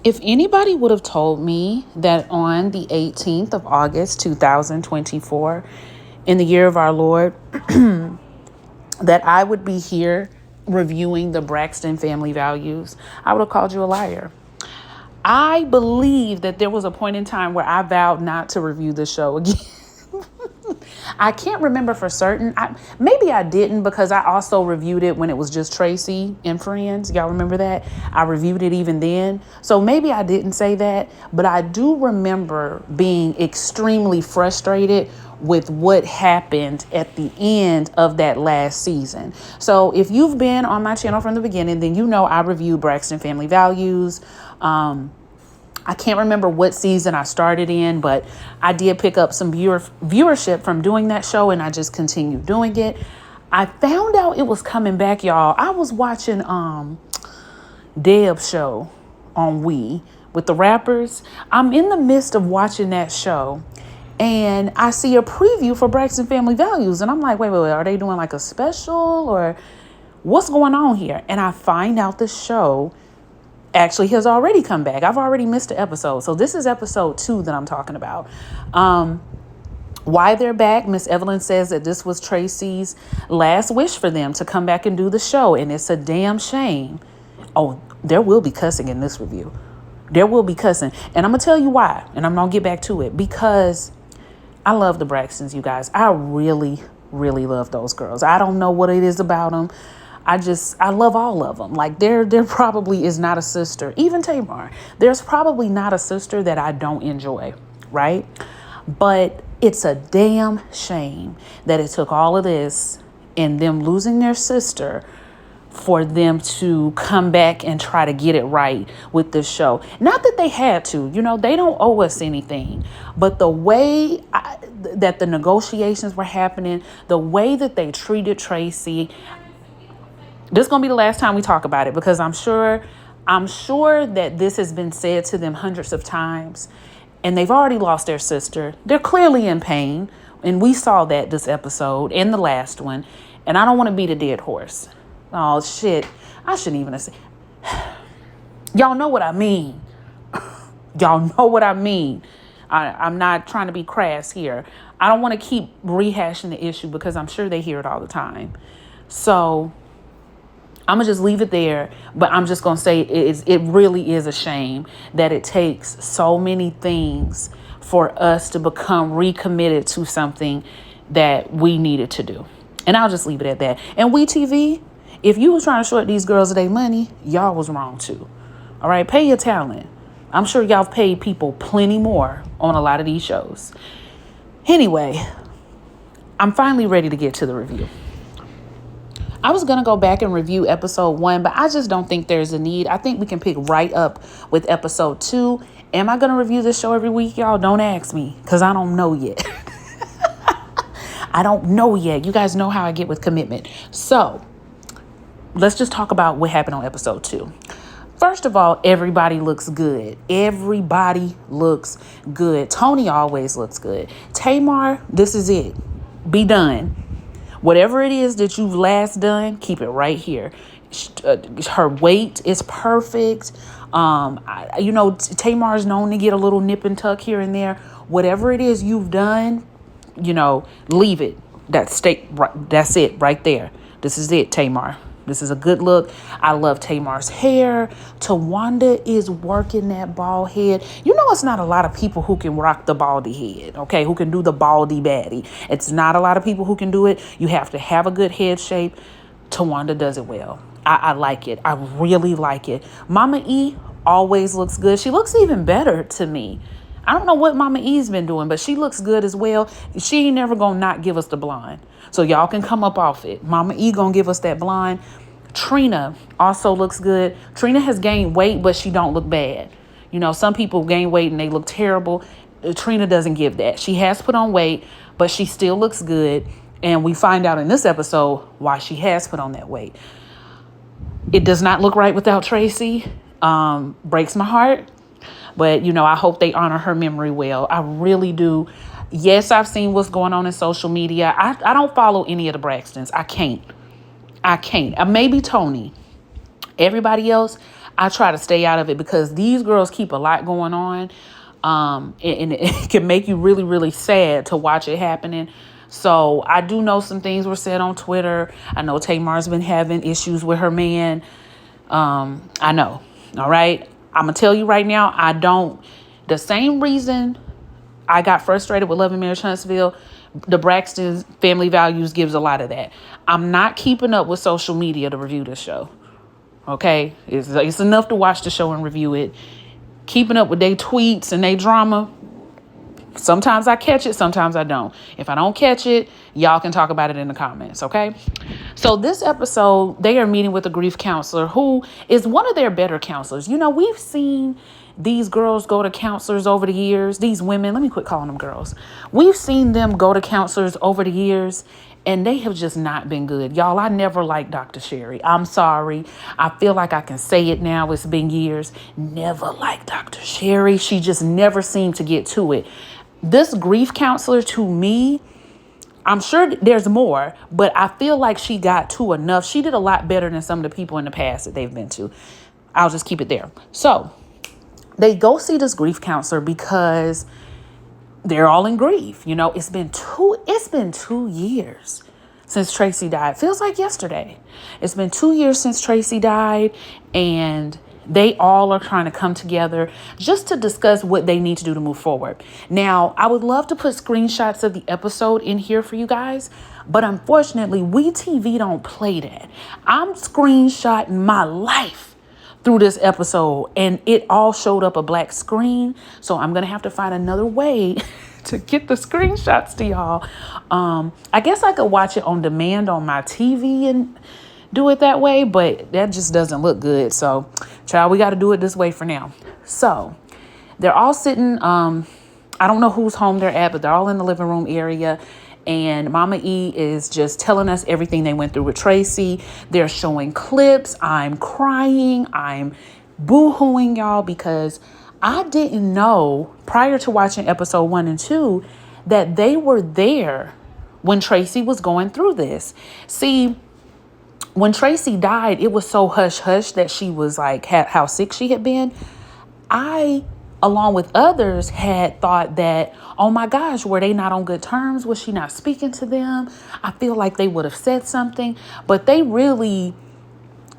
If anybody would have told me that on the 18th of August, 2024, in the year of our Lord, that I would be here reviewing the Braxton family values, I would have called you a liar. I believe that there was a point in time where I vowed not to review the show again. I can't remember for certain. Maybe I didn't, because I also reviewed it when it was just Tracy and Friends. Y'all remember that? I reviewed it even then. So maybe I didn't say that, but I do remember being extremely frustrated with what happened at the end of that last season. So if you've been on my channel from the beginning, then you know I reviewed Braxton Family Values. I can't remember what season I started in, but I did pick up some viewership from doing that show, and I just continued doing it. I found out it was coming back, y'all. I was watching Deb's show on Wii with the rappers. I'm in the midst of watching that show, and I see a preview for Braxton Family Values, and I'm like, wait, are they doing like a special, or what's going on here? And I find out the show actually has already come back. I've already missed an episode. So this is episode 2 that I'm talking about. Why they're back, Miss Evelyn says that this was Tracy's last wish for them to come back and do the show. And it's a damn shame. Oh, there will be cussing in this review. There will be cussing. And I'm going to tell you why. And I'm going to get back to it. Because I love the Braxtons, you guys. I really, really love those girls. I don't know what it is about them. I love all of them. Like there probably is not a sister, even Tamar. There's probably not a sister that I don't enjoy, right? But it's a damn shame that it took all of this and them losing their sister for them to come back and try to get it right with this show. Not that they had to, they don't owe us anything, but the way that the negotiations were happening, the way that they treated Tracy, this is going to be the last time we talk about it, because I'm sure that this has been said to them hundreds of times, and they've already lost their sister. They're clearly in pain, and we saw that this episode and the last one, and I don't want to beat a dead horse. Oh, shit. I shouldn't even have said. Y'all know what I mean. Y'all know what I mean. I'm not trying to be crass here. I don't want to keep rehashing the issue, because I'm sure they hear it all the time. So I'm going to just leave it there, but I'm just going to say it really is a shame that it takes so many things for us to become recommitted to something that we needed to do. And I'll just leave it at that. And WeTV, if you was trying to short these girls their money, y'all was wrong too. All right, pay your talent. I'm sure y'all have paid people plenty more on a lot of these shows. Anyway, I'm finally ready to get to the review. I was going to go back and review episode 1, but I just don't think there's a need. I think we can pick right up with episode 2. Am I going to review this show every week, y'all? Don't ask me, because I don't know yet. I don't know yet. You guys know how I get with commitment. So let's just talk about what happened on episode 2. First of all, everybody looks good. Everybody looks good. Tony always looks good. Tamar, this is it. Be done. Whatever it is that you've last done, keep it right here. Her weight is perfect. Tamar's known to get a little nip and tuck here and there. Whatever it is you've done, leave it. That's it right there. This is it, Tamar. This is a good look. I love Tamar's hair. Tawanda is working that bald head. It's not a lot of people who can rock the baldy head, okay? Who can do the baldy baddie. It's not a lot of people who can do it. You have to have a good head shape. Tawanda does it well. I like it. I really like it. Mama E always looks good. She looks even better to me. I don't know what Mama E's been doing, but she looks good as well. She ain't never gonna not give us the blonde. So y'all can come up off it. Mama E gonna give us that blonde. Trina also looks good. Trina has gained weight, but she don't look bad. Some people gain weight and they look terrible. Trina doesn't give that. She has put on weight, but she still looks good. And we find out in this episode why she has put on that weight. It does not look right without Tracy. Breaks my heart. But, I hope they honor her memory well. I really do. Yes, I've seen what's going on in social media. I don't follow any of the Braxtons. I can't. Maybe Tony. Everybody else, I try to stay out of it because these girls keep a lot going on. And it can make you really, really sad to watch it happening. So I do know some things were said on Twitter. I know Tamar's been having issues with her man. I know. All right. I'm going to tell you right now, the same reason I got frustrated with Love and Marriage Huntsville, the Braxtons Family Values gives a lot of that. I'm not keeping up with social media to review this show. Okay. It's enough to watch the show and review it. Keeping up with their tweets and their drama. Sometimes I catch it, sometimes I don't. If I don't catch it, y'all can talk about it in the comments, okay? So this episode, they are meeting with a grief counselor who is one of their better counselors. You know, we've seen these girls go to counselors over the years. These women, let me quit calling them girls. We've seen them go to counselors over the years, and they have just not been good. Y'all, I never liked Dr. Sherry. I'm sorry. I feel like I can say it now. It's been years. Never liked Dr. Sherry. She just never seemed to get to it. This grief counselor, to me, I'm sure there's more, but I feel like she got to enough. She did a lot better than some of the people in the past that they've been to. I'll just keep it there. So they go see this grief counselor because they're all in grief. You know, it's been 2 years since Tracy died. Feels like yesterday. It's been 2 years since Tracy died, and they all are trying to come together just to discuss what they need to do to move forward. Now, I would love to put screenshots of the episode in here for you guys, but unfortunately, WeTV don't play that. I'm screenshotting my life through this episode, and it all showed up a black screen. So I'm going to have to find another way to get the screenshots to y'all. I guess I could watch it on demand on my TV and do it that way, but that just doesn't look good. So, child, we got to do it this way for now. So they're all sitting, I don't know whose home they're at, but they're all in the living room area. And Mama E is just telling us everything they went through with Tracy. They're showing clips. I'm crying. I'm boo-hooing, y'all, because I didn't know prior to watching episode 1 and 2 that they were there when Tracy was going through this. See, when Tracy died, it was so hush-hush that she was like, how sick she had been. I, along with others, had thought that, oh my gosh, were they not on good terms? Was she not speaking to them? I feel like they would have said something, but they really,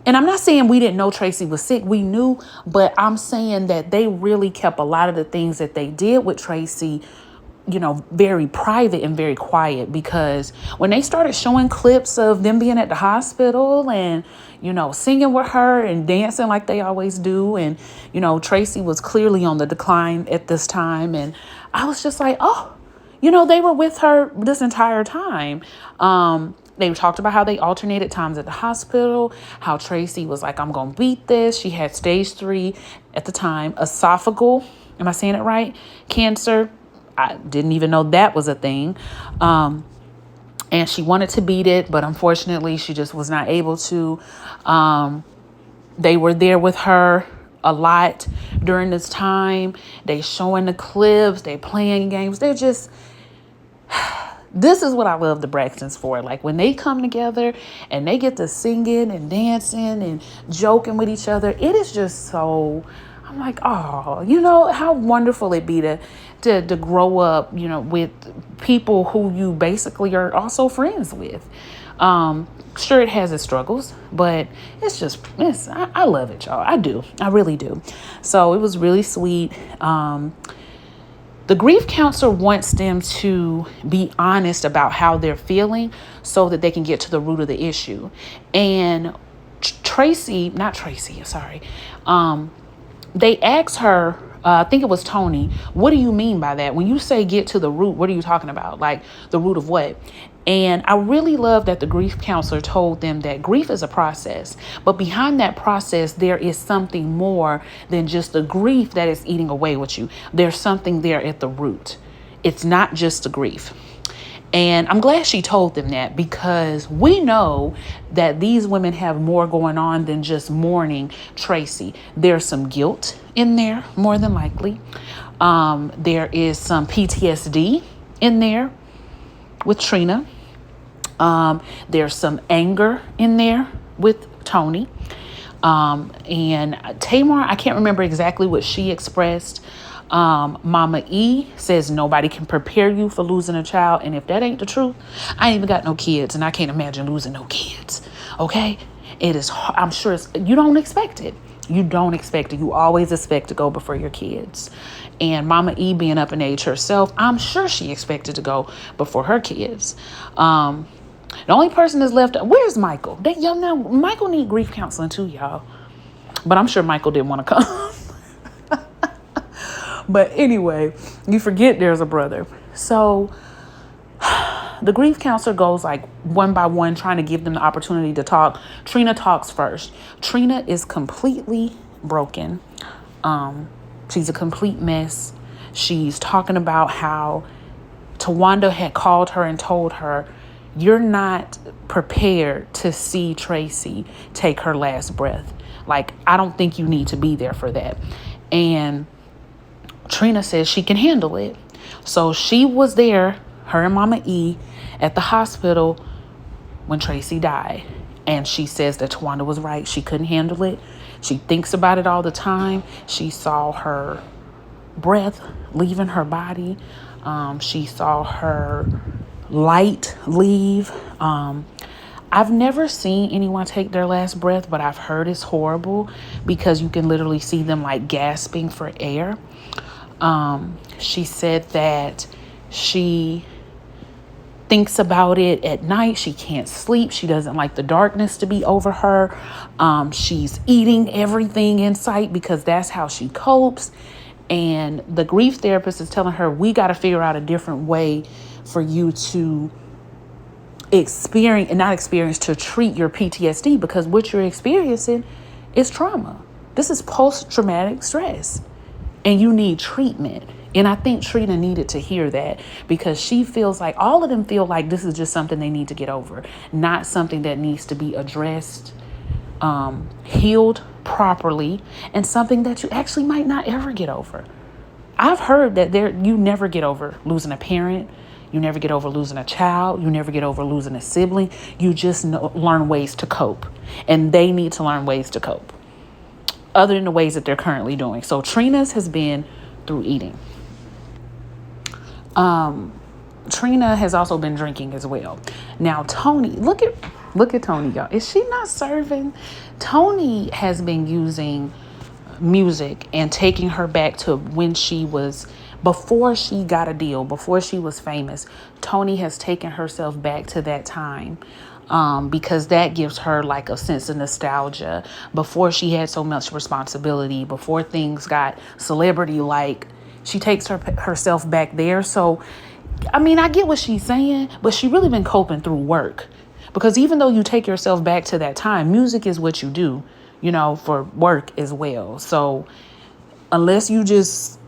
and I'm not saying we didn't know Tracy was sick. We knew, but I'm saying that they really kept a lot of the things that they did with Tracy, you know, very private and very quiet, because when they started showing clips of them being at the hospital and, you know, singing with her and dancing like they always do. And, you know, Tracy was clearly on the decline at this time. And I was just like, oh, you know, they were with her this entire time. They talked about how they alternated times at the hospital, how Tracy was like, I'm going to beat this. She had stage 3 at the time, esophageal. Am I saying it right? Cancer. I didn't even know that was a thing. And she wanted to beat it, but unfortunately she just was not able to. They were there with her a lot during this time. They showing the clips, they playing games. They're just, this is what I love the Braxtons for. Like when they come together and they get to singing and dancing and joking with each other, it is just so, I'm like, oh, you know, how wonderful it be to grow up, you know, with people who you basically are also friends with. Sure, it has its struggles, but I love it, y'all. I do. I really do. So it was really sweet. The grief counselor wants them to be honest about how they're feeling so that they can get to the root of the issue. And they asked her, I think it was Tony, what do you mean by that? When you say get to the root, what are you talking about? Like the root of what? And I really love that the grief counselor told them that grief is a process, but behind that process, there is something more than just the grief that is eating away with you. There's something there at the root. It's not just the grief. And I'm glad she told them that, because we know that these women have more going on than just mourning Tracy. There's some guilt in there, more than likely. There is some PTSD in there with Trina. There's some anger in there with Tony. And Tamar, I can't remember exactly what she expressed. Mama E says nobody can prepare you for losing a child. And if that ain't the truth, I ain't even got no kids, and I can't imagine losing no kids. Okay? It is, I'm sure you don't expect it. You don't expect it. You always expect to go before your kids. And Mama E being up in age herself, I'm sure she expected to go before her kids. The only person that's left, where's Michael? Y'all know Michael need grief counseling too, y'all. But I'm sure Michael didn't want to come. But anyway, you forget there's a brother. So the grief counselor goes like one by one, trying to give them the opportunity to talk. Trina talks first. Trina is completely broken. She's a complete mess. She's talking about how Tawanda had called her and told her, you're not prepared to see Tracy take her last breath. Like, I don't think you need to be there for that. And Trina says she can handle it. So she was there, her and Mama E, at the hospital when Tracy died. And she says that Tawanda was right. She couldn't handle it. She thinks about it all the time. She saw her breath leaving her body. She saw her light leave. I've never seen anyone take their last breath, but I've heard it's horrible because you can literally see them like gasping for air. She said that she thinks about it at night. She can't sleep. She doesn't like the darkness to be over her. She's eating everything in sight because that's how she copes. And the grief therapist is telling her, we got to figure out a different way for you to to treat your PTSD, because what you're experiencing is trauma. This is post-traumatic stress and you need treatment. And I think Trina needed to hear that, because she feels like all of them feel like this is just something they need to get over, not something that needs to be addressed, healed properly, and something that you actually might not ever get over. I've heard that you never get over losing a parent. You never get over losing a child. You never get over losing a sibling. You just learn ways to cope. And they need to learn ways to cope other than the ways that they're currently doing. So Trina's has been through eating. Trina has also been drinking as well. Now, Tony, look at Tony, y'all. Is she not serving? Tony has been using music and taking her back to when she was, before she got a deal, before she was famous. Tony has taken herself back to that time, because that gives her like a sense of nostalgia. Before she had so much responsibility, before things got celebrity-like, she takes herself back there. So, I mean, I get what she's saying, but she really been coping through work. Because even though you take yourself back to that time, music is what you do, for work as well. So unless you just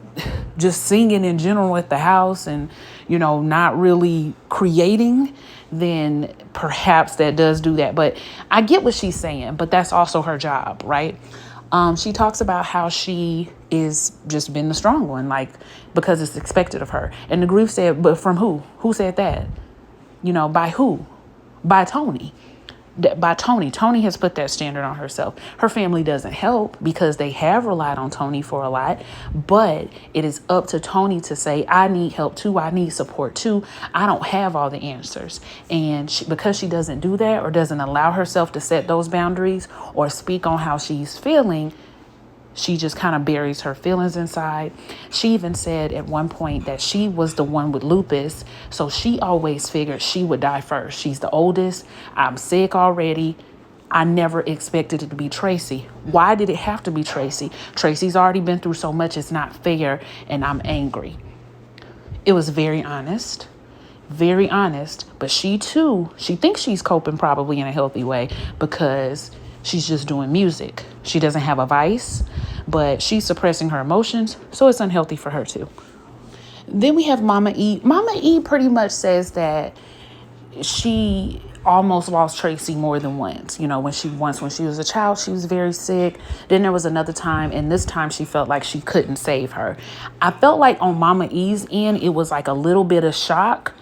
singing in general at the house and, not really creating, then perhaps that does do that. But I get what she's saying, but that's also her job, right? She talks about how she is just been the strong one, like, because it's expected of her. And the grief said, but from who? Who said that? By who? By Tony. By Tony. Tony has put that standard on herself. Her family doesn't help because they have relied on Tony for a lot, but it is up to Tony to say, I need help too. I need support too. I don't have all the answers. And because she doesn't do that, or doesn't allow herself to set those boundaries or speak on how she's feeling, she just kind of buries her feelings inside. She even said at one point that she was the one with lupus, so she always figured she would die first. She's the oldest. I'm sick already. I never expected it to be Tracy. Why did it have to be Tracy? Tracy's already been through so much. It's not fair, and I'm angry. It was very honest. Very honest. But she too, she thinks she's coping probably in a healthy way because she's just doing music. She doesn't have a vice, but she's suppressing her emotions, so it's unhealthy for her too. Then we have Mama E. Mama E pretty much says that she almost lost Tracy more than once. When she was a child, she was very sick. Then there was another time, and this time she felt like she couldn't save her. I felt like on Mama E's end, it was like a little bit of shock,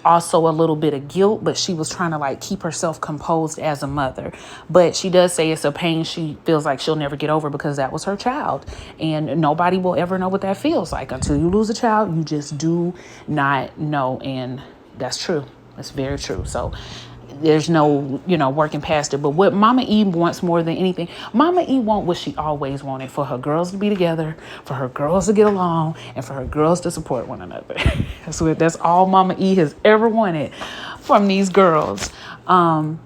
also a little bit of guilt, but she was trying to like keep herself composed as a mother. But she does say it's a pain she feels like she'll never get over because that was her child. And nobody will ever know what that feels like. Until you lose a child, you just do not know. And that's true. That's very true. So there's no, working past it. But what Mama E wants more than anything, Mama E wants what she always wanted, for her girls to be together, for her girls to get along, and for her girls to support one another. That's all Mama E has ever wanted from these girls. And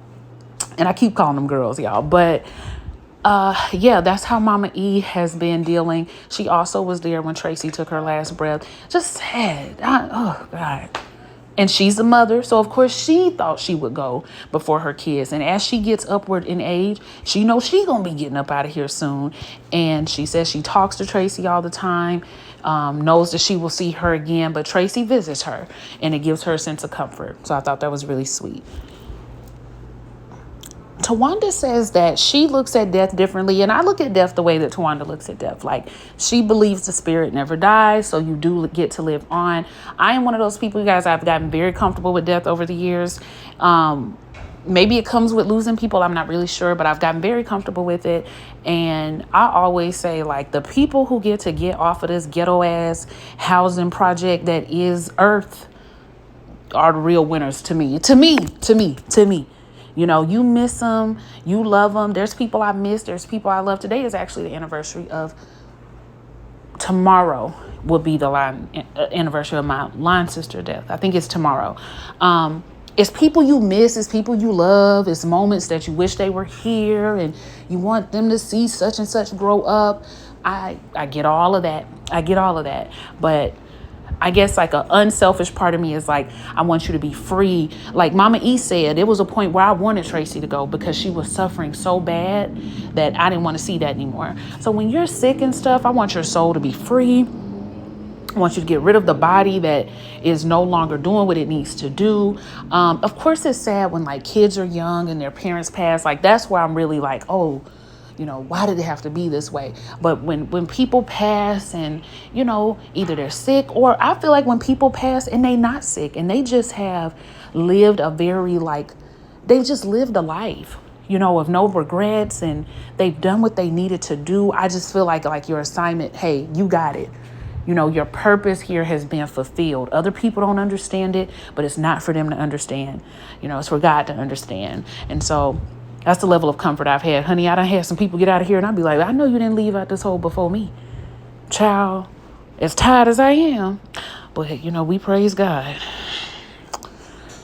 I keep calling them girls, y'all. But that's how Mama E has been dealing. She also was there when Tracy took her last breath. Just sad. Oh, God. And she's a mother, so of course she thought she would go before her kids. And as she gets upward in age, she knows she's going to be getting up out of here soon. And she says she talks to Tracy all the time, knows that she will see her again. But Tracy visits her, and it gives her a sense of comfort. So I thought that was really sweet. Tawanda says that she looks at death differently, and I look at death the way that Tawanda looks at death. Like, she believes the spirit never dies, so you do get to live on. I am one of those people, you guys, I've gotten very comfortable with death over the years. Maybe it comes with losing people, I'm not really sure, but I've gotten very comfortable with it. And I always say, like, the people who get to get off of this ghetto ass housing project that is Earth are the real winners to me. To me. You miss them, you love them. There's people I miss. There's people I love. Today is actually the anniversary of, tomorrow will be the anniversary of my line sister death. I think it's tomorrow. It's people you miss. It's people you love. It's moments that you wish they were here and you want them to see such and such grow up. I get all of that. But I guess like an unselfish part of me is like, I want you to be free. Like Mama E said, it was a point where I wanted Tracy to go because she was suffering so bad that I didn't want to see that anymore. So when you're sick and stuff, I want your soul to be free. I want you to get rid of the body that is no longer doing what it needs to do. Of course, it's sad when like kids are young and their parents pass. Like that's where I'm really like, oh, why did it have to be this way? But when people pass and, either they're sick, or I feel like when people pass and they not sick and they just have lived they've just lived a life, of no regrets, and they've done what they needed to do. I just feel like your assignment, hey, you got it. Your purpose here has been fulfilled. Other people don't understand it, but it's not for them to understand. It's for God to understand. And so that's the level of comfort I've had. Honey, I done had some people get out of here and I'd be like, I know you didn't leave out this hole before me. Child, as tired as I am. But, we praise God.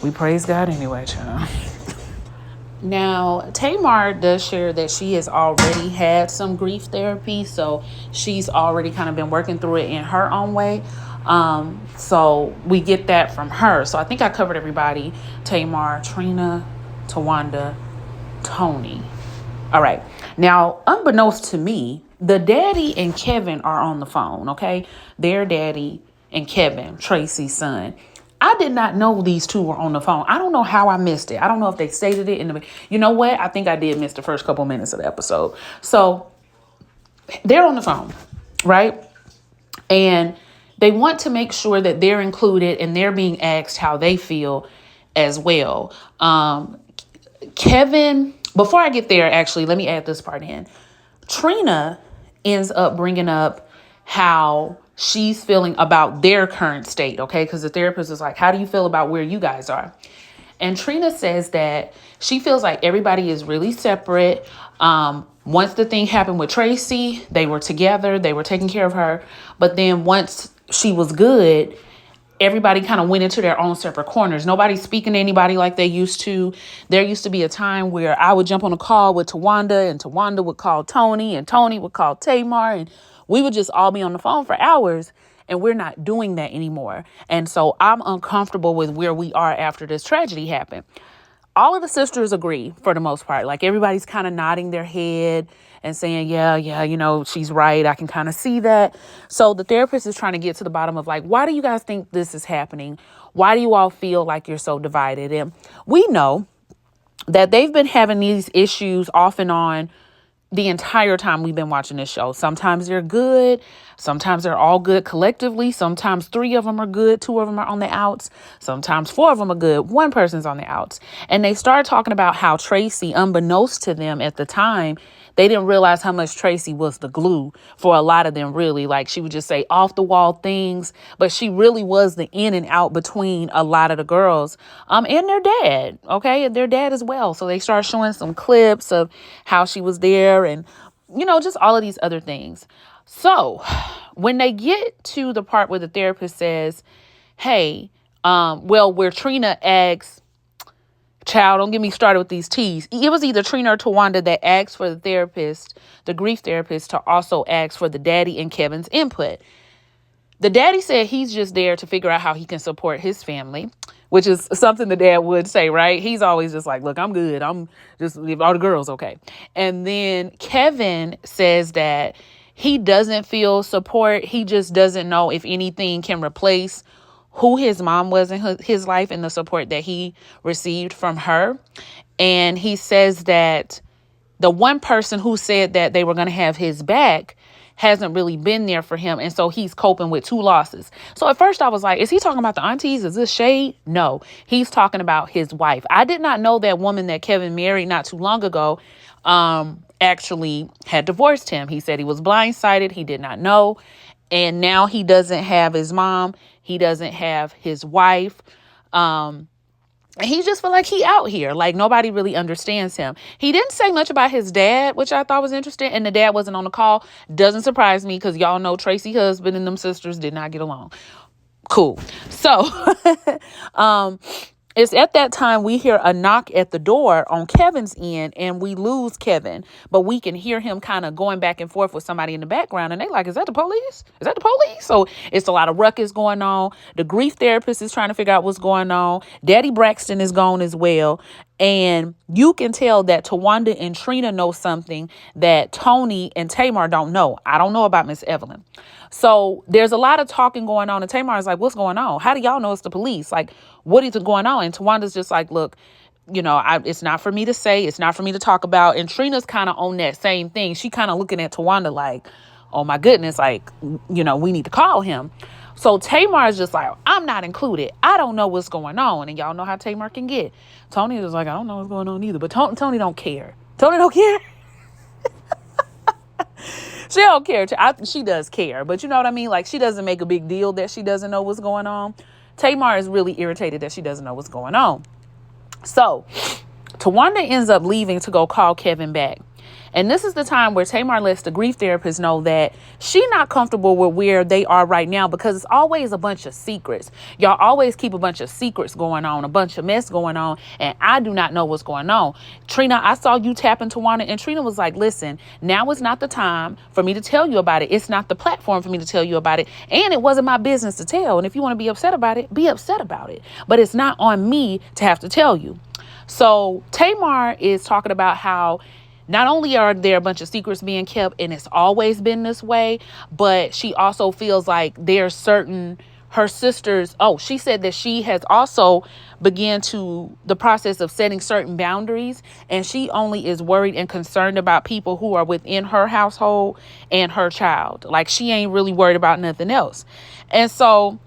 We praise God anyway, child. Now, Tamar does share that she has already had some grief therapy. So she's already kind of been working through it in her own way. So we get that from her. So I think I covered everybody. Tamar, Trina, Tawanda, Tony. All right. Now, unbeknownst to me, the daddy and Kevin are on the phone, okay? Their daddy and Kevin, Tracy's son. I did not know these two were on the phone. I don't know how I missed it. I don't know if they stated it in the... You know what? I think I did miss the first couple minutes of the episode. So they're on the phone, right? And they want to make sure that they're included and they're being asked how they feel as well. Kevin, before I get there, actually, let me add this part in. Trina ends up bringing up how she's feeling about their current state, okay? Because the therapist is like, how do you feel about where you guys are? And Trina says that she feels like everybody is really separate. Once the thing happened with Tracy, they were together, they were taking care of her. But then once she was good, everybody kind of went into their own separate corners. Nobody's speaking to anybody like they used to. There used to be a time where I would jump on a call with Tawanda, and Tawanda would call Tony, and Tony would call Tamar, and we would just all be on the phone for hours, and we're not doing that anymore. And so I'm uncomfortable with where we are after this tragedy happened. All of the sisters agree for the most part. Like everybody's kind of nodding their head and saying, yeah, she's right. I can kind of see that. So the therapist is trying to get to the bottom of like, why do you guys think this is happening? Why do you all feel like you're so divided? And we know that they've been having these issues off and on the entire time we've been watching this show. Sometimes they're good. Sometimes they're all good collectively. Sometimes 3 of them are good. 2 of them are on the outs. Sometimes 4 of them are good. 1 person's on the outs. And they started talking about how Tracy, unbeknownst to them at the time, they didn't realize how much Tracy was the glue for a lot of them, really. Like, she would just say off the wall things, but she really was the in and out between a lot of the girls and their dad, okay, and their dad as well. So they started showing some clips of how she was there and, just all of these other things. So when they get to the part where the therapist says, hey, where Trina asks, child, don't get me started with these T's. It was either Trina or Tawanda that asked for the therapist, the grief therapist, to also ask for the daddy and Kevin's input. The daddy said he's just there to figure out how he can support his family, which is something the dad would say, right? He's always just like, look, I'm good. I'm just leave all the girls, okay. And then Kevin says that he doesn't feel support. He just doesn't know if anything can replace who his mom was in his life and the support that he received from her. And he says that the one person who said that they were going to have his back hasn't really been there for him. And so he's coping with 2 losses. So at first I was like, is he talking about the aunties? Is this shade? No, he's talking about his wife. I did not know that woman that Kevin married not too long ago actually had divorced him. He said he was blindsided. He did not know. And now he doesn't have his mom. He doesn't have his wife. And he just feel like he out here. Like, nobody really understands him. He didn't say much about his dad, which I thought was interesting. And the dad wasn't on the call. Doesn't surprise me because y'all know Tracy's husband and them sisters did not get along. Cool. So, it's at that time we hear a knock at the door on Kevin's end and we lose Kevin, but we can hear him kind of going back and forth with somebody in the background. And they like, is that the police? Is that the police? So it's a lot of ruckus going on. The grief therapist is trying to figure out what's going on. Daddy Braxton is gone as well. And you can tell that Tawanda and Trina know something that Tony and Tamar don't know. I don't know about Miss Evelyn. So there's a lot of talking going on. And Tamar is like, what's going on? How do y'all know it's the police? Like, what is going on? And Tawanda's just like, look, it's not for me to say. It's not for me to talk about. And Trina's kind of on that same thing. She kind of looking at Tawanda like, oh, my goodness, like, we need to call him. So Tamar is just like, I'm not included. I don't know what's going on. And y'all know how Tamar can get. Tony is like, I don't know what's going on either. But Tony don't care. Tony don't care. She don't care. She does care. But you know what I mean? Like, she doesn't make a big deal that she doesn't know what's going on. Tamar is really irritated that she doesn't know what's going on. So Tawanda ends up leaving to go call Kevin back. And this is the time where Tamar lets the grief therapist know that she's not comfortable with where they are right now because it's always a bunch of secrets. Y'all always keep a bunch of secrets going on, a bunch of mess going on, and I do not know what's going on. Trina, I saw you tapping Tawana, and Trina was like, listen, now is not the time for me to tell you about it. It's not the platform for me to tell you about it, and it wasn't my business to tell. And if you want to be upset about it, be upset about it. But it's not on me to have to tell you. So Tamar is talking about how not only are there a bunch of secrets being kept, and it's always been this way, but she also feels like there's her sisters. Oh, she said that she has also began the process of setting certain boundaries, and she only is worried and concerned about people who are within her household and her child. Like, she ain't really worried about nothing else. And so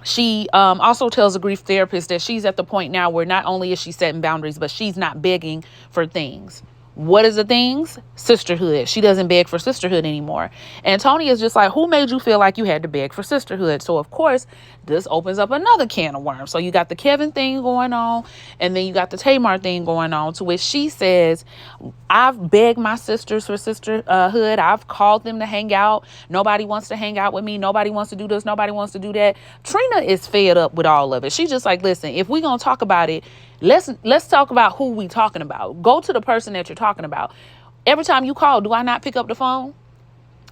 she also tells a grief therapist that she's at the point now where not only is she setting boundaries, but she's not begging for things. What is the things? Sisterhood. She doesn't beg for sisterhood anymore. And Tony is just like, who made you feel like you had to beg for sisterhood? So, of course, this opens up another can of worms. So you got the Kevin thing going on, and then you got the Tamar thing going on, to which she says, I've begged my sisters for sisterhood. I've called them to hang out. Nobody wants to hang out with me. Nobody wants to do this. Nobody wants to do that. Trina is fed up with all of it. She's just like, listen, if we're going to talk about it, let's talk about who we talking about. Go to the person that you're talking about. Every time you call, do I not pick up the phone?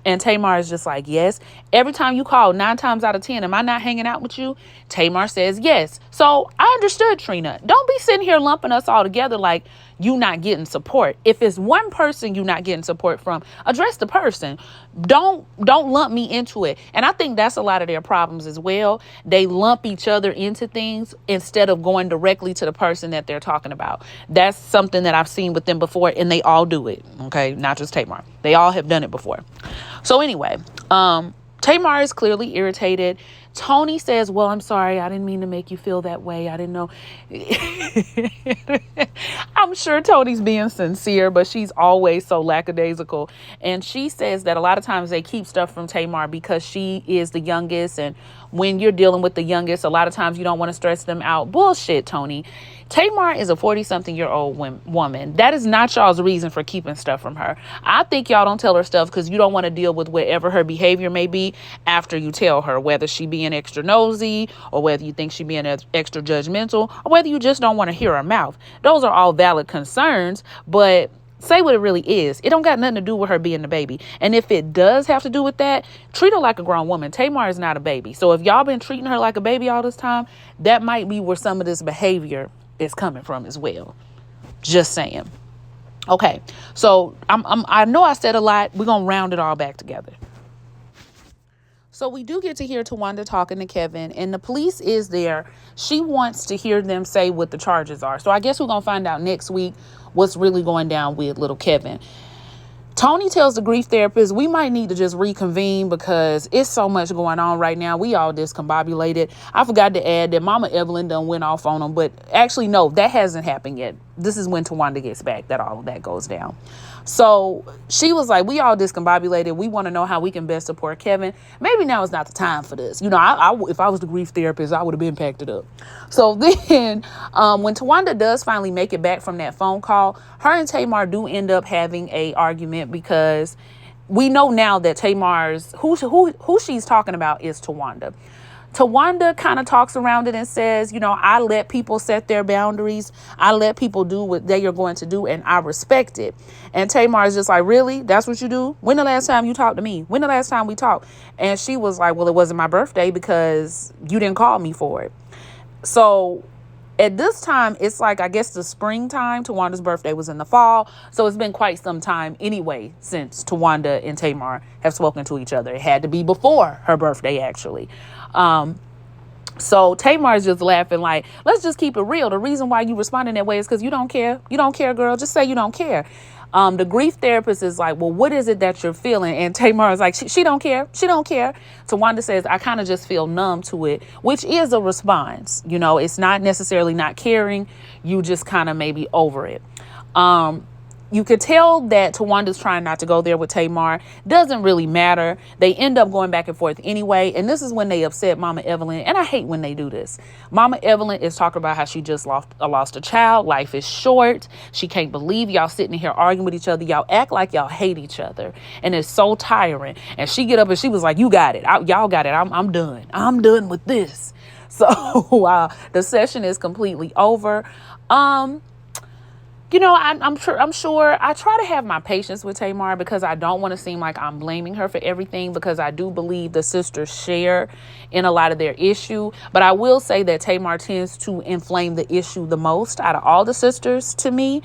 And Tamar is just like, yes. Every time you call, 9 times out of 10, am I not hanging out with you? Tamar says yes. So I understood, Trina. Don't be sitting here lumping us all together like you not getting support. If it's one person you not getting support from, address the person. Don't lump me into it. And I think that's a lot of their problems as well. They lump each other into things instead of going directly to the person that they're talking about. That's something that I've seen with them before, and they all do it. Okay, not just Tamar. They all have done it before. So anyway, Tamar is clearly irritated. Tony says, well, I'm sorry. I didn't mean to make you feel that way. I didn't know. I'm sure Tony's being sincere, but she's always so lackadaisical. And she says that a lot of times they keep stuff from Tamar because she is the youngest. And when you're dealing with the youngest, a lot of times you don't want to stress them out. Bullshit, Tony. Tamar is a 40-something-year-old woman. That is not y'all's reason for keeping stuff from her. I think y'all don't tell her stuff because you don't want to deal with whatever her behavior may be after you tell her, whether she being extra nosy or whether you think she being extra judgmental or whether you just don't want to hear her mouth. Those are all valid concerns, but say what it really is. It don't got nothing to do with her being the baby. And if it does have to do with that, treat her like a grown woman. Tamar is not a baby. So if y'all been treating her like a baby all this time, that might be where some of this behavior is coming from as well. Just saying. Okay, so I know I said a lot. We're gonna round it all back together. So we do get to hear Tawanda talking to Kevin, and the police is there. She wants to hear them say what the charges are. So I guess we're gonna find out next week what's really going down with little Kevin. Tony tells the grief therapist, we might need to just reconvene because it's so much going on right now. We all discombobulated. I forgot to add that Mama Evelyn done went off on them, but actually, no, that hasn't happened yet. This is when Tawanda gets back that all of that goes down. So she was like, we all discombobulated. We want to know how we can best support Kevin. Maybe now is not the time for this. You know, if I was the grief therapist, I would have been packed it up. So then when Tawanda does finally make it back from that phone call, her and Tamar do end up having a argument because we know now that Tamar's, who she's talking about is Tawanda. Tawanda kind of talks around it and says, you know, I let people set their boundaries. I let people do what they are going to do, and I respect it. And Tamar is just like, really? That's what you do? When the last time you talked to me? When the last time we talked? And she was like, well, it wasn't my birthday because you didn't call me for it. So at this time, it's like, I guess the springtime. Tawanda's birthday was in the fall. So it's been quite some time anyway since Tawanda and Tamar have spoken to each other. It had to be before her birthday, actually. So Tamar is just laughing like, let's just keep it real. The reason why you responding that way is because you don't care. You don't care, girl. Just say you don't care. The grief therapist is like, well, what is it that you're feeling? And Tamar is like, she don't care. She don't care. Tawanda says, I kind of just feel numb to it, which is a response. You know, it's not necessarily not caring. You just kind of maybe over it. You could tell that Tawanda's trying not to go there with Tamar. Doesn't really matter. They end up going back and forth anyway. And this is when they upset Mama Evelyn. And I hate when they do this. Mama Evelyn is talking about how she just lost a child. Life is short. She can't believe y'all sitting here arguing with each other. Y'all act like y'all hate each other. And it's so tiring. And she get up and she was like, you got it. Y'all got it. I'm done. I'm done with this. So the session is completely over. You know, I'm sure I try to have my patience with Tamar because I don't want to seem like I'm blaming her for everything, because I do believe the sisters share in a lot of their issue. But I will say that Tamar tends to inflame the issue the most out of all the sisters to me.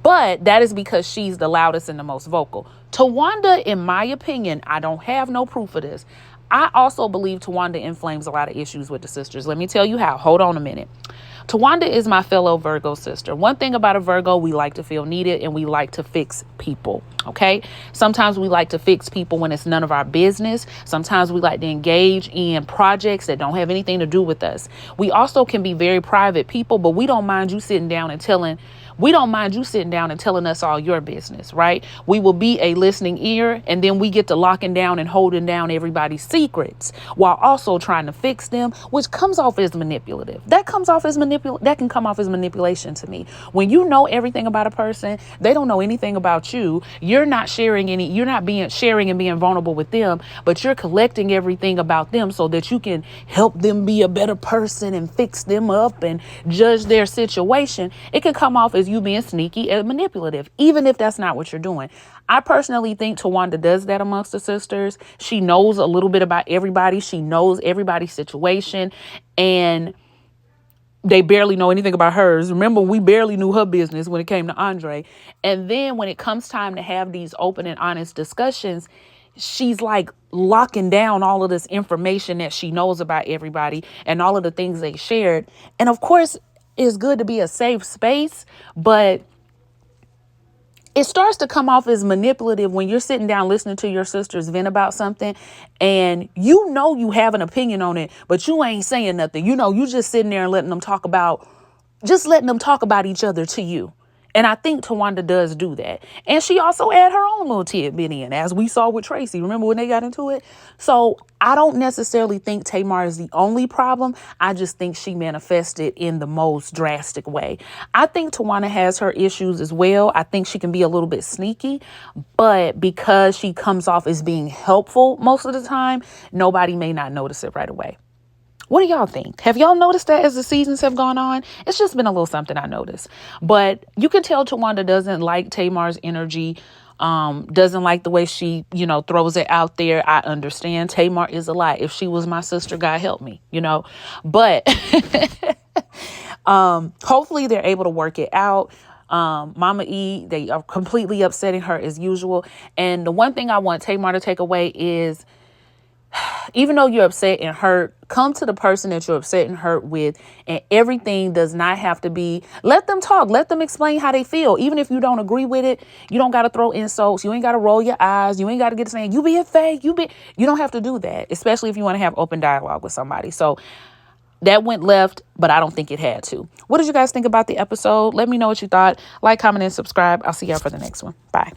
But that is because she's the loudest and the most vocal. Tawanda, in my opinion, I don't have no proof of this. I also believe Tawanda inflames a lot of issues with the sisters. Let me tell you how. Hold on a minute. Tawanda is my fellow Virgo sister. One thing about a Virgo, we like to feel needed and we like to fix people, okay? Sometimes we like to fix people when it's none of our business. Sometimes we like to engage in projects that don't have anything to do with us. We also can be very private people, but we don't mind you sitting down and telling us all your business, right? We will be a listening ear, and then we get to locking down and holding down everybody's secrets while also trying to fix them, which comes off as manipulative. That can come off as manipulation to me. When you know everything about a person, they don't know anything about you. You're not sharing and being vulnerable with them, but you're collecting everything about them so that you can help them be a better person and fix them up and judge their situation. It can come off as you being sneaky and manipulative, even if that's not what you're doing. I personally think Tawanda does that amongst the sisters. She knows a little bit about everybody. She knows everybody's situation. And they barely know anything about hers. Remember, we barely knew her business when it came to Andre. And then when it comes time to have these open and honest discussions, she's like locking down all of this information that she knows about everybody and all of the things they shared. And of course, it's good to be a safe space, but it starts to come off as manipulative when you're sitting down listening to your sisters vent about something and you have an opinion on it, but you ain't saying nothing. You just sitting there and letting them talk about each other to you. And I think Tawanda does do that. And she also add her own little tidbit in, as we saw with Tracy. Remember when they got into it? So I don't necessarily think Tamar is the only problem. I just think she manifested in the most drastic way. I think Tawanda has her issues as well. I think she can be a little bit sneaky, but because she comes off as being helpful most of the time, nobody may not notice it right away. What do y'all think? Have y'all noticed that as the seasons have gone on? It's just been a little something I noticed. But you can tell Tawanda doesn't like Tamar's energy, doesn't like the way she, throws it out there. I understand. Tamar is a lie. If she was my sister, God help me, But hopefully they're able to work it out. Mama E, they are completely upsetting her as usual. And the one thing I want Tamar to take away is, even though you're upset and hurt, come to the person that you're upset and hurt with, and everything does not have to be, let them talk, let them explain how they feel. Even if you don't agree with it, you don't got to throw insults. You ain't got to roll your eyes. You ain't got to get to saying, you being fake, you don't have to do that, especially if you want to have open dialogue with somebody. So that went left, but I don't think it had to. What did you guys think about the episode? Let me know what you thought. Like, comment, and subscribe. I'll see y'all for the next one. Bye.